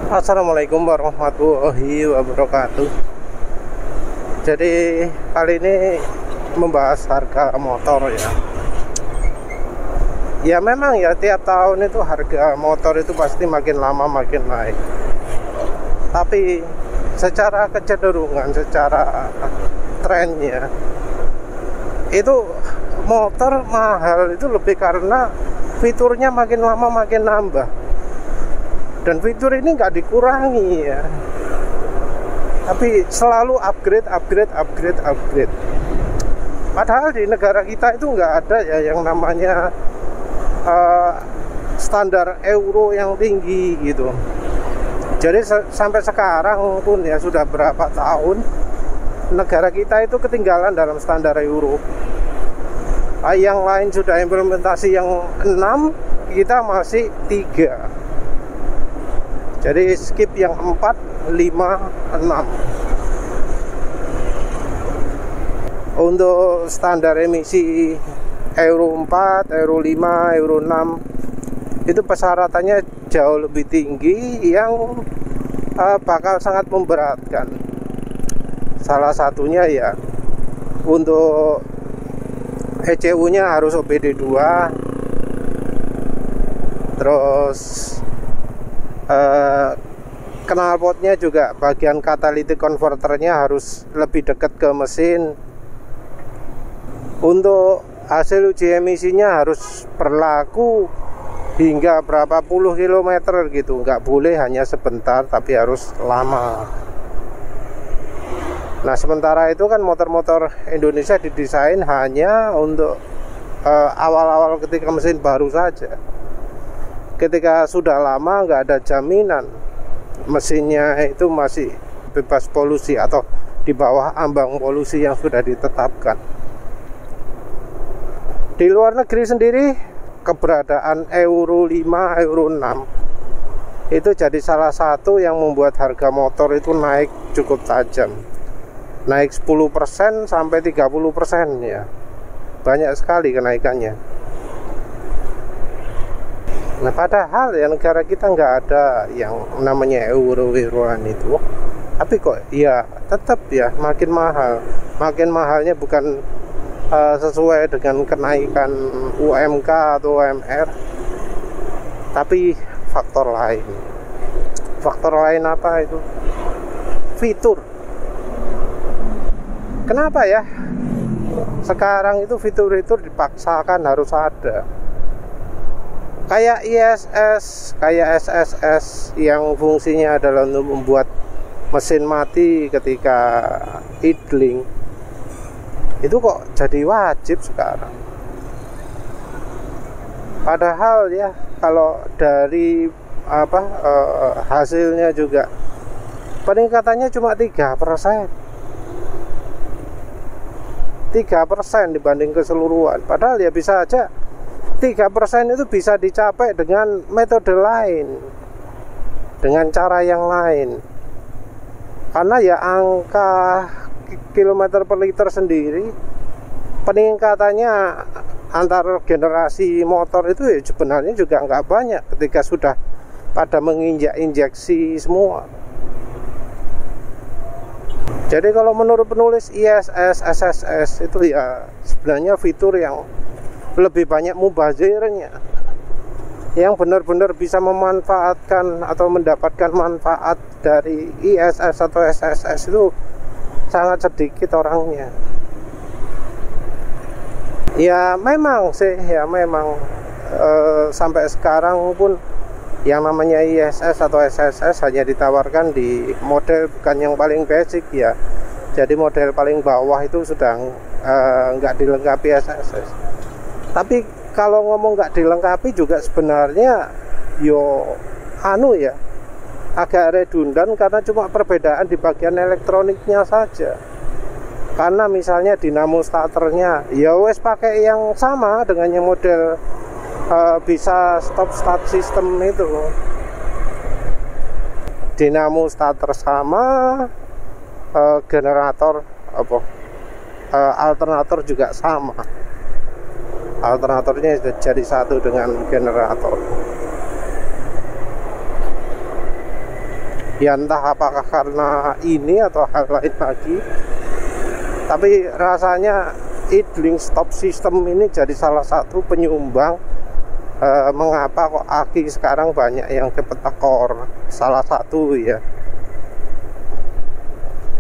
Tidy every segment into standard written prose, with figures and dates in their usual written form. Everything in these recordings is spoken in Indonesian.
Assalamualaikum warahmatullahi wabarakatuh. Jadi kali ini membahas harga motor ya. Ya memang ya, tiap tahun itu harga motor itu pasti makin lama makin naik. Tapi secara kecenderungan, secara trennya itu motor mahal itu lebih karena fiturnya makin lama makin nambah. Dan fitur ini nggak dikurangi ya, tapi selalu upgrade. Padahal di negara kita itu nggak ada ya yang namanya standar euro yang tinggi gitu. Jadi sampai sekarang pun ya sudah berapa tahun negara kita itu ketinggalan dalam standar euro. Yang lain sudah implementasi yang 6, kita masih 3. Jadi skip yang 4, 5, 6. Untuk standar emisi Euro 4, Euro 5, Euro 6 itu persyaratannya jauh lebih tinggi yang bakal sangat memberatkan. Salah satunya ya untuk ECU-nya harus OBD 2. Terus knalpotnya juga bagian catalytic converternya harus lebih dekat ke mesin. Untuk hasil uji emisinya harus berlaku hingga berapa puluh kilometer gitu, nggak boleh hanya sebentar tapi harus lama. Nah sementara itu kan motor-motor Indonesia didesain hanya untuk awal-awal ketika mesin baru saja. Ketika sudah lama nggak ada jaminan mesinnya itu masih bebas polusi atau di bawah ambang polusi yang sudah ditetapkan. Di luar negeri sendiri keberadaan Euro 5, Euro 6 itu jadi salah satu yang membuat harga motor itu naik cukup tajam. Naik 10% sampai 30% ya. Banyak sekali kenaikannya. Nah padahal ya negara kita nggak ada yang namanya euro-euroan itu. Tapi kok ya tetap ya makin mahal. Makin mahalnya bukan sesuai dengan kenaikan UMK atau UMR, tapi faktor lain. Faktor lain apa itu? Fitur. Kenapa ya sekarang itu fitur-fitur dipaksakan harus ada? Kayak ISS, kayak SSS yang fungsinya adalah untuk membuat mesin mati ketika idling. Itu kok jadi wajib sekarang. Padahal ya kalau dari hasilnya juga peningkatannya cuma 3%. 3% dibanding keseluruhan. Padahal ya bisa aja 3% itu bisa dicapai dengan metode lain, dengan cara yang lain. Karena ya angka kilometer per liter sendiri peningkatannya antar generasi motor itu ya sebenarnya juga nggak banyak ketika sudah pada menginjak-injeksi semua. Jadi kalau menurut penulis ISS, SSS itu ya sebenarnya fitur yang lebih banyak mubazirnya, yang benar-benar bisa memanfaatkan atau mendapatkan manfaat dari ISS atau SSS itu sangat sedikit orangnya. Ya memang sih, ya memang sampai sekarang pun yang namanya ISS atau SSS hanya ditawarkan di model bukan yang paling basic ya. Jadi model paling bawah itu sudah nggak dilengkapi SSS. Tapi kalau ngomong nggak dilengkapi juga sebenarnya agak redundan karena cuma perbedaan di bagian elektroniknya saja. Karena misalnya dinamo starternya ya wes pakai yang sama dengan yang model bisa stop start system itu. Dinamo starter sama, generator alternator juga sama. Alternatornya jadi satu dengan generator. Ya entah apakah karena ini atau hal lain lagi, tapi rasanya idling stop system ini jadi salah satu penyumbang mengapa kok aki sekarang banyak yang cepat tekor. Salah satu ya,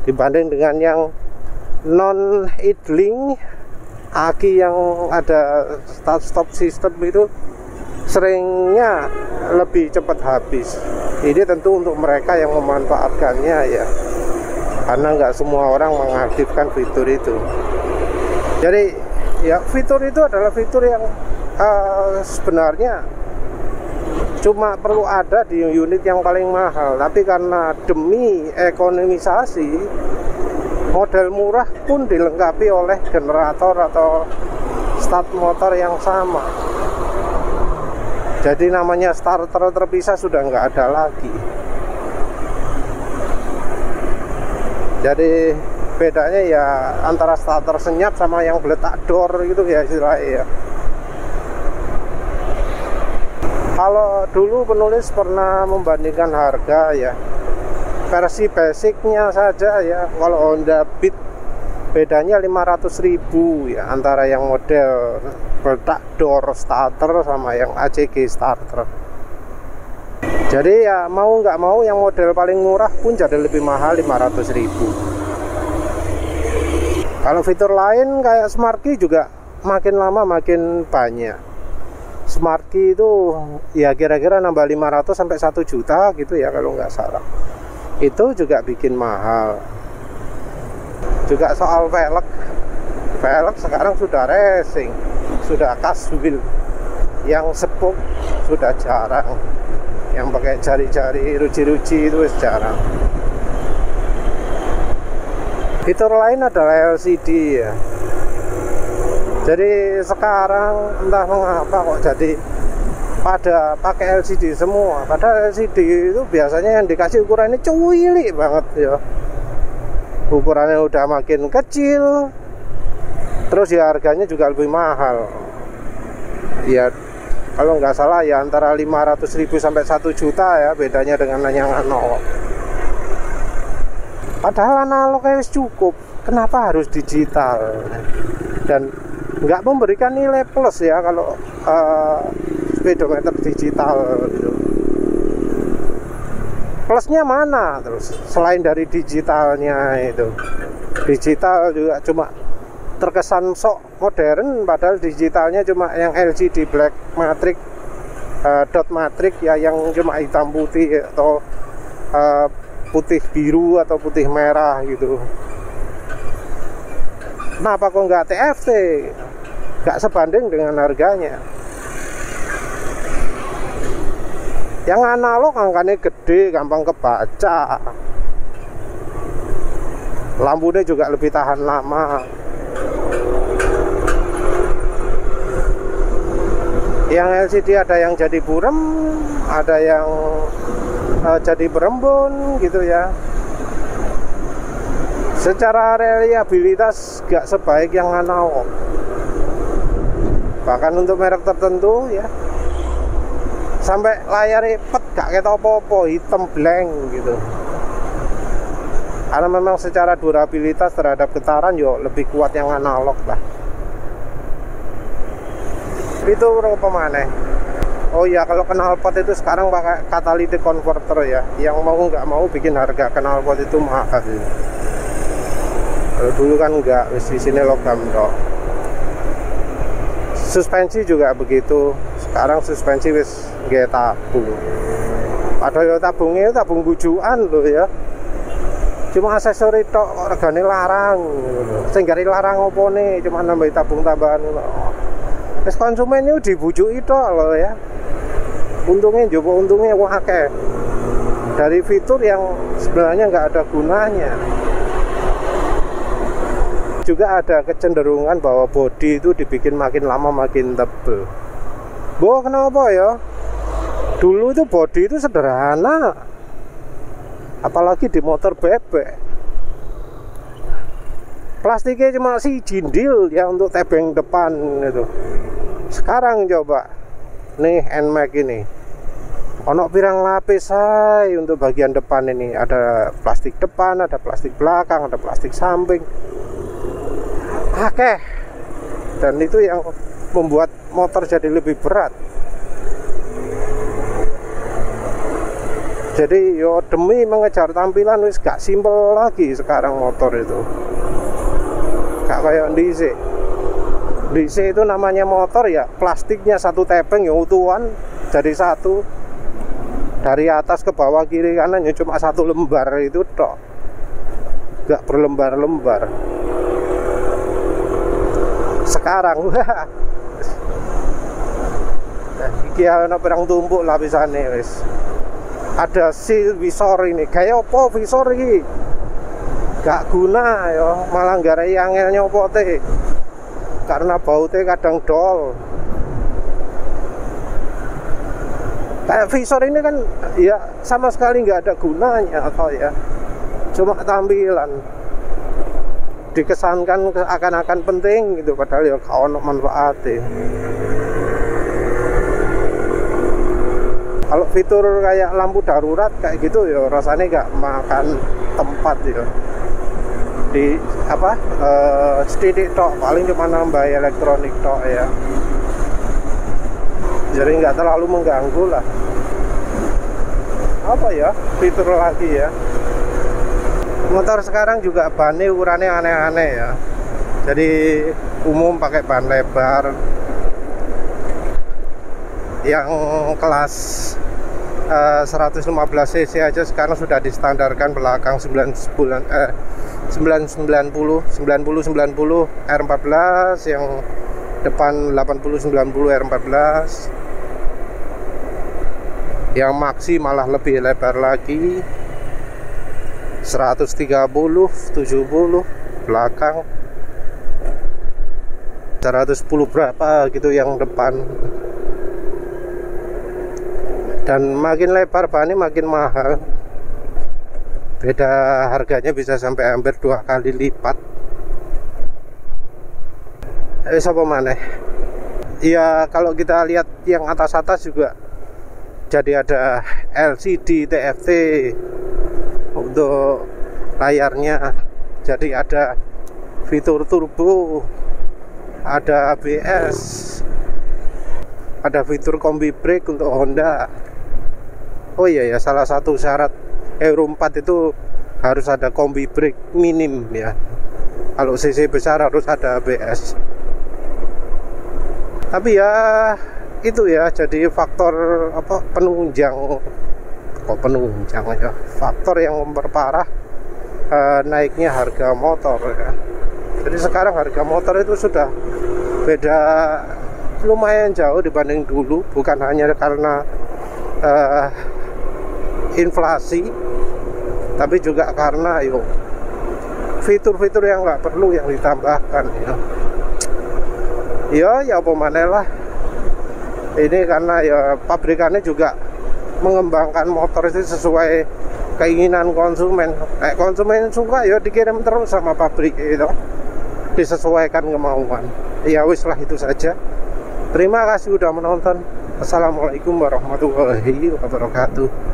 dibanding dengan yang non idling, aki yang ada start stop system itu seringnya lebih cepat habis. Ini tentu untuk mereka yang memanfaatkannya ya, karena nggak semua orang mengaktifkan fitur itu. Jadi ya, fitur itu adalah fitur yang sebenarnya cuma perlu ada di unit yang paling mahal, tapi karena demi ekonomisasi, model murah pun dilengkapi oleh generator atau start motor yang sama. Jadi namanya starter terpisah sudah nggak ada lagi. Jadi bedanya ya antara starter senyap sama yang beletak door gitu ya istilahnya ya. Kalau dulu penulis pernah membandingkan harga ya, versi basicnya saja ya, kalau Honda Beat bedanya 500.000 ya antara yang model beletak door starter sama yang ACG starter. Jadi ya mau nggak mau yang model paling murah pun jadi lebih mahal 500.000. Kalau fitur lain kayak Smart Key juga makin lama makin banyak. Smart Key itu ya kira-kira nambah 500 sampai 1 juta gitu ya kalau nggak salah. Itu juga bikin mahal. Juga soal velg sekarang sudah racing, sudah casual. Yang sepuk sudah jarang, yang pakai jari-jari ruci-ruci itu jarang. Fitur lain adalah LCD ya. Jadi sekarang entah mengapa kok jadi pada pakai LCD semua. Padahal LCD itu biasanya yang dikasih ukurannya cuili banget ya. Ukurannya udah makin kecil, terus ya harganya juga lebih mahal. Ya kalau nggak salah ya antara 500.000 sampai 1 juta ya bedanya dengan yang analog. Padahal analog kayak cukup, kenapa harus digital? Dan nggak memberikan nilai plus ya kalau speedometer digital gitu. Plusnya mana terus selain dari digitalnya itu? Digital juga cuma terkesan sok modern, padahal digitalnya cuma yang LCD black matrix, dot matrix ya, yang cuma hitam putih atau putih biru atau putih merah gitu. Kenapa kok nggak TFT? Nggak sebanding dengan harganya. Yang analog angkanya gede, gampang kebaca, lampunya juga lebih tahan lama. Yang LCD ada yang jadi burem, ada yang jadi berembun gitu ya. Secara reliabilitas gak sebaik yang analog, bahkan untuk merek tertentu ya, sampai layarnya pet gak ketok apa-apa, hitam blank gitu. Karena memang secara durabilitas terhadap getaran yo lebih kuat yang analog lah. Itu berapa mana? Oh ya, kalau knalpot itu sekarang pakai catalytic converter ya, yang mau nggak mau bikin harga knalpot itu mahal. Kalau dulu kan enggak, di sini logam dong. Suspensi juga begitu. Sekarang suspensi wis nggih tabung. Padahal tabungnya tabung bujukan loh ya. Cuma aksesori tok, regane larang. Sing gari larang opone, cuma nambah tabung tambahan. Terus konsumen itu dibujuki tok loh ya. Untungnya coba untungnya akeh. Dari fitur yang sebenarnya nggak ada gunanya. Juga ada kecenderungan bahwa bodi itu dibikin makin lama makin tebel. Boh, kenapa ya? Dulu itu bodi itu sederhana, apalagi di motor bebek. Plastiknya cuma si jindil ya untuk tebeng depan itu. Sekarang coba nih NMAX ini ono pirang lapis say untuk bagian depan ini. Ada plastik depan, ada plastik belakang, ada plastik samping. Oke. Dan itu yang membuat motor jadi lebih berat. Jadi yo demi mengejar tampilan wis gak simpel lagi sekarang motor itu. Gak kayak DC. DC itu namanya motor ya, plastiknya satu tepeng yang utuhan jadi satu. Dari atas ke bawah kiri kanan ya cuma satu lembar itu tok. Gak berlembar-lembar. Sekarang wah. Iki ana perang tumpuk lapisane wis. Ada seal visor ini. Kayak apa visor iki? Gak guna ya, malah garai angel nyopote. Karena bautnya kadang dol. Kayak visor ini kan ya sama sekali nggak ada gunanya atau ya cuma tampilan, dikesankan akan-akan penting gitu padahal ya kawan manfaatnya. Kalau fitur kayak lampu darurat kayak gitu ya rasanya nggak makan tempat ya. Di apa setitik tok paling cuma nambah elektronik tok ya. Jadi nggak terlalu mengganggu lah. Apa ya fitur lagi ya, motor sekarang juga bannya ukurannya aneh-aneh ya. Jadi umum pakai ban lebar yang kelas 115 cc aja sekarang sudah distandarkan belakang 90 R14, yang depan 80 90 R14, yang maxi malah lebih lebar lagi 130 70 belakang 110 berapa gitu yang depan. Dan makin lebar bannya makin mahal, beda harganya bisa sampai hampir 2 kali lipat. Apa maneh ya, kalau kita lihat yang atas-atas juga jadi ada LCD TFT untuk layarnya, jadi ada fitur turbo, ada ABS, ada fitur kombi brake untuk Honda. Oh iya ya, salah satu syarat Euro 4 itu harus ada kombi brake minim ya. Kalau CC besar harus ada ABS. Tapi ya itu ya, jadi faktor apa penunjang, ya, faktor yang memperparah naiknya harga motor ya. Jadi sekarang harga motor itu sudah beda lumayan jauh dibanding dulu, bukan hanya karena inflasi, tapi juga karena fitur-fitur yang nggak perlu yang ditambahkan ya apa maneh lah. Ini karena ya pabrikannya juga mengembangkan motor itu sesuai keinginan konsumen. Konsumen suka ya dikirim terus sama pabrik itu, disesuaikan kemauan. Ya wis lah, itu saja. Terima kasih sudah menonton. Assalamualaikum warahmatullahi wabarakatuh.